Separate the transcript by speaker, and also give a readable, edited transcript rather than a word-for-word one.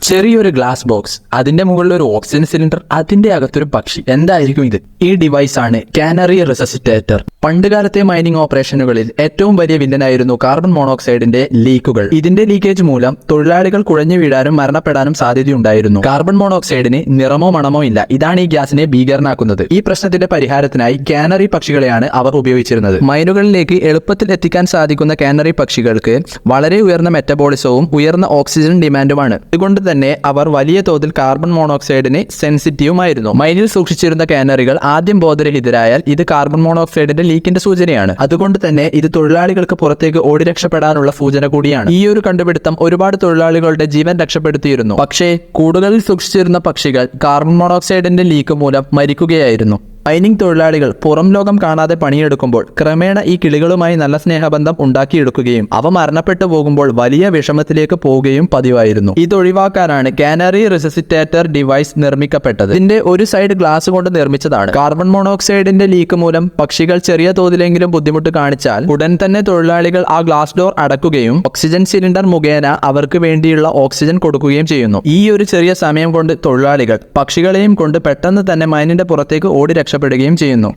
Speaker 1: ചെറിയൊരു glass box, അതിന്റെ മുകളിൽ ഒരു ഓക്സിജൻ സിലിണ്ടർ, അതിന്റെ അകത്തൊരു പക്ഷി. എന്തായിരിക്കും ഇത്? ഈ ഡിവൈസ് ആണ് കാനറി റെസസിറ്റേറ്റർ. പണ്ടുകാലത്തെ മൈനിങ് ഓപ്പറേഷനുകളിൽ ഏറ്റവും വലിയ വില്ലനായിരുന്നു കാർബൺ മോണോക്സൈഡിന്റെ ലീക്കുകൾ. ഇതിന്റെ ലീക്കേജ് മൂലം തൊഴിലാളികൾ കുഴഞ്ഞു വീഴാനും മരണപ്പെടാനും സാധ്യതയുണ്ടായിരുന്നു. കാർബൺ മോണോക്സൈഡിന് നിറമോ മണമോ ഇല്ല. ഇതാണ് ഈ ഗ്യാസിനെ ഭീകരനാക്കുന്നത്. ഈ പ്രശ്നത്തിന്റെ പരിഹാരത്തിനായി കാനറി പക്ഷികളെയാണ് അവർ ഉപയോഗിച്ചിരുന്നത്. മൈനുകളിലേക്ക് എളുപ്പത്തിൽ എത്തിക്കാൻ സാധിക്കുന്ന കാനറി പക്ഷികൾക്ക് വളരെ ഉയർന്ന മെറ്റബോളിസവും ഉയർന്ന ഓക്സിജൻ ഡിമാൻഡുമാണ്. അതുകൊണ്ട് തന്നെ അവർ വലിയ തോതിൽ കാർബൺ മോണോക്സൈഡിന് സെൻസിറ്റീവുമായിരുന്നു. മൈനിൽ സൂക്ഷിച്ചിരുന്ന കാനറികൾ ആദ്യം ബോധരഹിതരായാൽ ഇത് കാർബൺ മോണോക്സൈഡിന്റെ ലീക്കിന്റെ സൂചനയാണ്. അതുകൊണ്ട് തന്നെ ഇത് തൊഴിലാളികൾക്ക് പുറത്തേക്ക് ഓടി രക്ഷപ്പെടാനുള്ള സൂചന കൂടിയാണ്. ഈ ഒരു കണ്ടുപിടുത്തം ഒരുപാട് തൊഴിലാളികളുടെ ജീവൻ രക്ഷപ്പെടുത്തിയിരുന്നു. പക്ഷേ കൂടുകളിൽ സൂക്ഷിച്ചിരുന്ന പക്ഷികൾ കാർബൺ മോണോക്സൈഡിന്റെ ലീക്ക് മൂലം മരിക്കുകയായിരുന്നു. മൈനിങ് തൊഴിലാളികൾ പുറം ലോകം കാണാതെ പണിയെടുക്കുമ്പോൾ ക്രമേണ ഈ കിളികളുമായി നല്ല സ്നേഹബന്ധം ഉണ്ടാക്കിയെടുക്കുകയും അവ മരണപ്പെട്ടു പോകുമ്പോൾ വലിയ വിഷമത്തിലേക്ക് പോവുകയും പതിവായിരുന്നു. ഇത് ഒഴിവാക്കാനാണ് കാനറി റെസസിറ്റേറ്റർ ഡിവൈസ് നിർമ്മിക്കപ്പെട്ടത്. ഇതിന്റെ ഒരു സൈഡ് ഗ്ലാസ് കൊണ്ട് നിർമ്മിച്ചതാണ്. കാർബൺ മോണോക്സൈഡിന്റെ ലീക്ക് മൂലം പക്ഷികൾ ചെറിയ തോതിലെങ്കിലും ബുദ്ധിമുട്ട് കാണിച്ചാൽ ഉടൻ തന്നെ തൊഴിലാളികൾ ആ ഗ്ലാസ് ഡോർ അടക്കുകയും ഓക്സിജൻ സിലിണ്ടർ മുഖേന അവർക്ക് വേണ്ടിയുള്ള ഓക്സിജൻ കൊടുക്കുകയും ചെയ്യുന്നു. ഈ ഒരു ചെറിയ സമയം കൊണ്ട് തൊഴിലാളികൾ പക്ഷികളെയും കൊണ്ട് പെട്ടെന്ന് തന്നെ മൈനിന്റെ പുറത്തേക്ക് ഓടി രക്ഷപ്പെടുകയും ചെയ്യുന്നു.